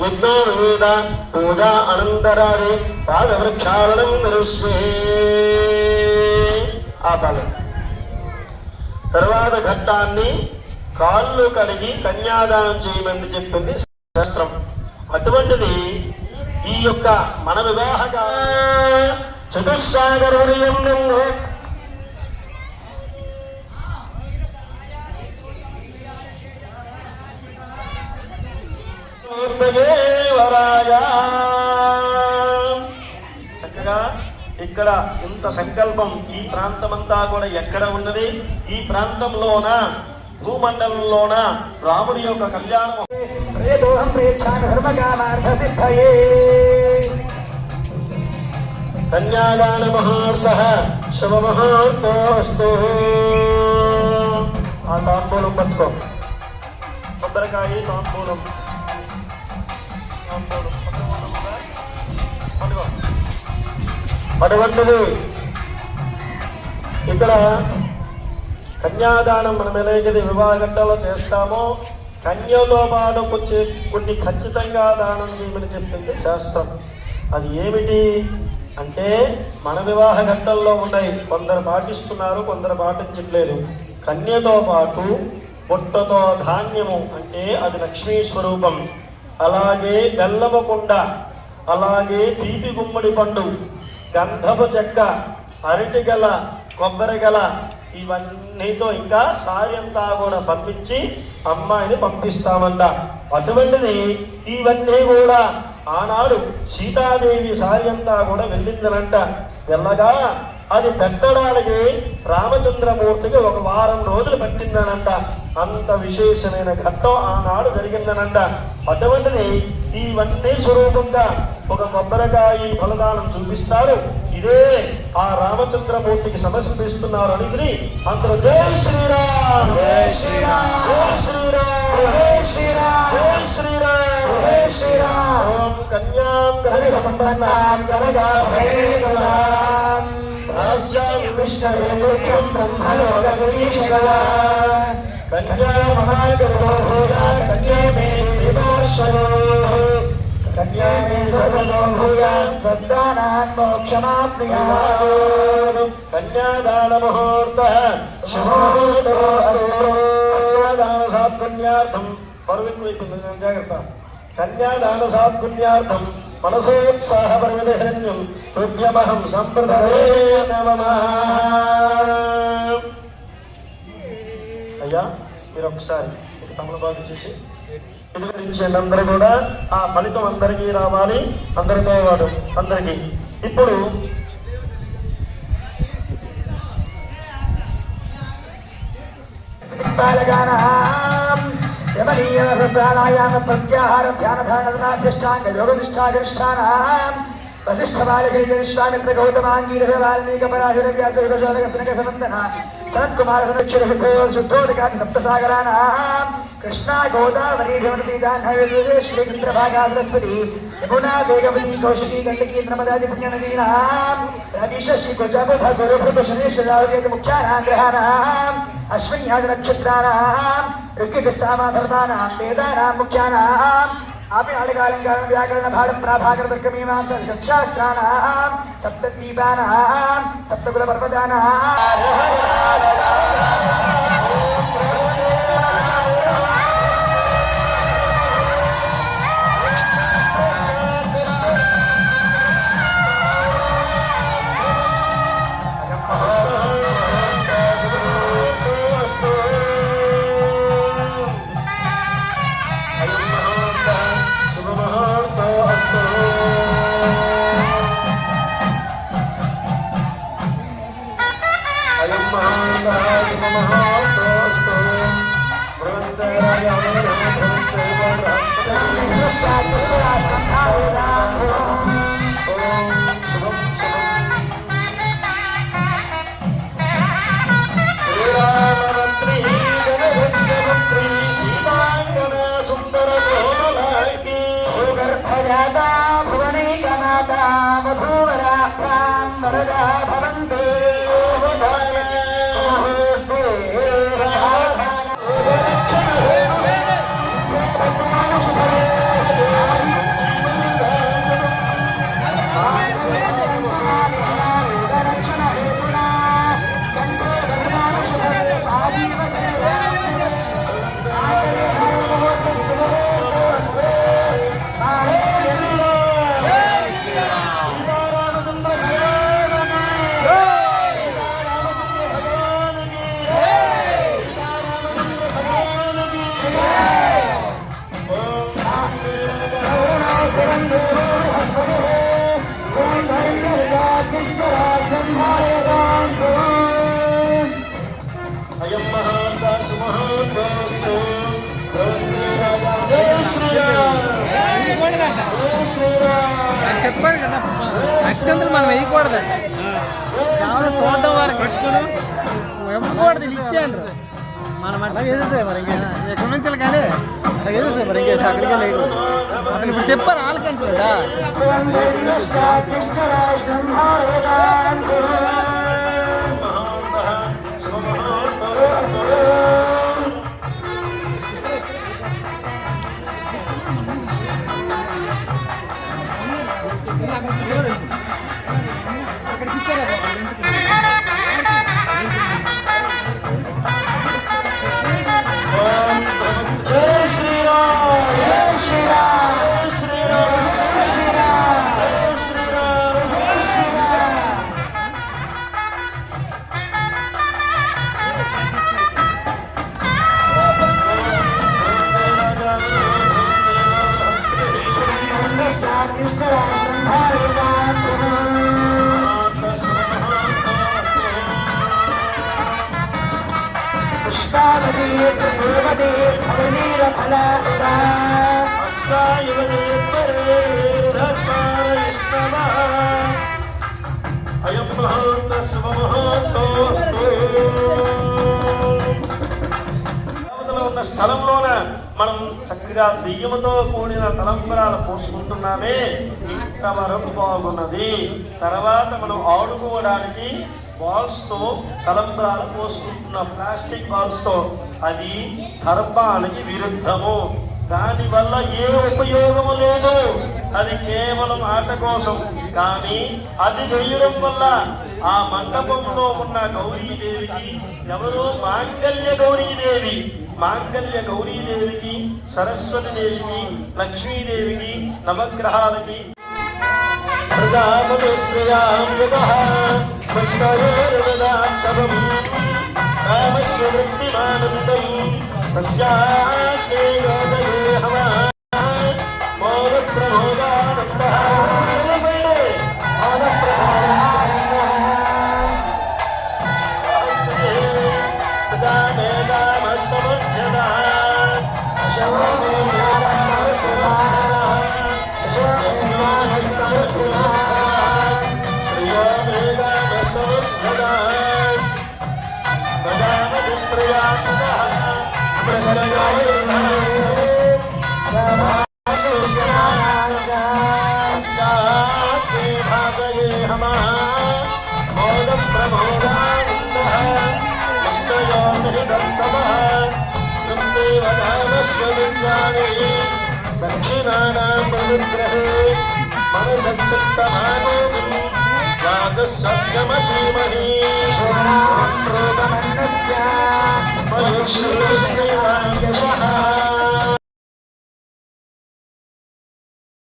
యజ్ఞోపవేద పూజా అనంతరాది పాదవృక్షారణం కరిష్యే. ఆపాలి. తర్వాత ఘట్టాన్ని కాళ్ళు కడిగి కన్యాదానం చేయమని చెప్పింది శాస్త్రం. అటువంటిది ఈ యొక్క మన వివాహ చతుస్సాగరం చక్కగా ఇక్కడ ఇంత సంకల్పం ఈ ప్రాంతమంతా కూడా ఎక్కడ ఉన్నది? ఈ ప్రాంతంలోన భూమండలంలోన రాముడి యొక్క కళ్యాణం. కన్యాదాన ముహూర్త శుభ ముహూర్తోస్తు. ఆ తాంబూలం పట్టుకో, కొబ్బరికాయ తాంబూలం అటువంటిది ఇక్కడ కన్యాదానం మనం ఎలాగైతే వివాహ ఘట్టాలో చేస్తామో కన్యతో పాటు కొన్ని ఖచ్చితంగా దానం చేయమని చెప్పింది శాస్త్రం. అది ఏమిటి అంటే మన వివాహ ఘట్టంలో ఉన్నాయి, కొందరు పాటిస్తున్నారు, కొందరు పాటించట్లేదు. కన్యతో పాటు పుట్టతో ధాన్యము అంటే అది లక్ష్మీ స్వరూపం, అలాగే బెల్లము కుండ, అలాగే తీపి గుమ్మడి పండు, గంధపు చెక్క, అరటి గల, కొబ్బరి గల, ఇవన్నీతో ఇంకా సారి అంతా కూడా పంపించి అమ్మాయిని పంపిస్తామంట. అటువంటిది ఇవన్నీ కూడా ఆనాడు సీతాదేవి సారి అంతా కూడా వెళ్ళిందనంట. వెళ్ళగా అది పెట్టడానికి రామచంద్రమూర్తికి 1 వారం రోజులు పట్టిందనంట. అంత విశేషమైన ఘట్టం ఆనాడు జరిగిందనంట. అటువంటిది ఇవన్నీ స్వరూపంగా ఒక కొబ్బరికాయ ఫలదానం చూపిస్తారు. ఇదే ఆ రామచంద్రమూర్తికి సమర్పిస్తున్నారు అని అందరూ జై శ్రీరామ్, జై శ్రీరామ్, జై శ్రీరామ్, జై శ్రీరామ్, జై శ్రీరామ్, జై శ్రీరామ్. ఓం కన్యాం గణగ సంపన్నాం గణగా భైరవాం రాజ్యాం విష్ణువేదం బ్రహ్మలోకధీశ్వర కన్యా మహాగర్భో భూయా కన్యా మే విమర్శనో కన్యా మే సర్వతో భూయాస్త్వద్దానాన్ మోక్షమాప్నుయాత్. కన్యాదాన ముహూర్త శుభముహూర్తోస్తు. కన్యాదాన సాత్పుణ్యార్థం పర్వత్వైపుణ్యం జాగ్రత్త. కన్యాదాన సాత్పుణ్యార్థం మనసోత్సాహ పర్వతహిరణ్యం హృద్యమహం సంప్రదయే నమః. అయ్యా మీరు ఒకసారి తమలపాకు చేసి స్వీకరించండి. అందరూ కూడా ఆ ఫలితం అందరికీ రావాలి, అందరితో వాడు అందరికీ. ఇప్పుడు ప్రాణాయామ ప్రత్యాహార ధ్యాన ధారణాధిష్టాంగ యోగనిష్టాధిష్టానం వశిష్ఠ బాలకైక విశ్వామిత్ర గౌతమాంగీర వాల్మీక పరాశర వ్యాస యుగశోదక సనక సనందన సనత్కుమార సమక్షర శుద్ధోదకాది సప్తసాగరాణాం కృష్ణా గోదావరి జమనతి జాహ్నవి శ్రీచంద్రభాగా సరస్వతి యమునా వేగవతి కౌశికీ గండకీ నర్మదాది పుణ్యనదీనాం రవి శశి కుజబుధ గురుభృత శనీశ్వరావేద ముఖ్యానాం గ్రహాణాం అశ్విన్యాది నక్షత్రాణాం ఋగ్యజస్తామాధర్మాణాం వేదానాం ముఖ్యానాం ఆపినాళికాలంకారం వ్యాకరణ భాడం ప్రాభాకర తర్కమీమాంస శాస్త్రాణాం సప్తద్వీపానాం సప్తకుల పర్వతానాం అయం మహాదాసు మహాదాసు జై శ్రీరామ్ చెప్పాడు కదా అక్షంతలు మనం వేయకూడదండి కేవలం చూడటం వారు పెట్టుకుని ఇవ్వకూడదు ఇచ్చాను మనం అట్లా వేసేసాయి మరి ఎక్కడి నుంచి కానీ అట్లా వేసేసాయి మరి ఇంకేంటి అక్కడికే లేదు అతను ఇప్పుడు చెప్పారు ఆలకించలేదా అక్కడికి ఇచ్చారా అయం మహాంత శివ మహాంతోస్తు ఉన్న స్థలంలోన మనం చక్కగా బియ్యముతో కూడిన తలంబరాలు పోసుకుంటున్నామే ఇంతవరకు బాగున్నది. తర్వాత మనం ఆడుకోవడానికి బాల్స్ తో తలంబరాలు పోసుకుంటున్నాం, ప్లాస్టిక్ బాల్స్ తో. అది ధర్మానికి విరుద్ధము. దాని వల్ల ఏ ఉపయోగము లేదు. అది కేవలం ఆట కోసం. కానీ అది వేయడం వల్ల ఆ మండపంలో ఉన్న గౌరీదేవికి ఎవరు మాంగళ్య గౌరీదేవి, మాంగళ్య గౌరీదేవికి, సరస్వతి దేవికి, లక్ష్మీదేవికి, నవగ్రహాలకి మనస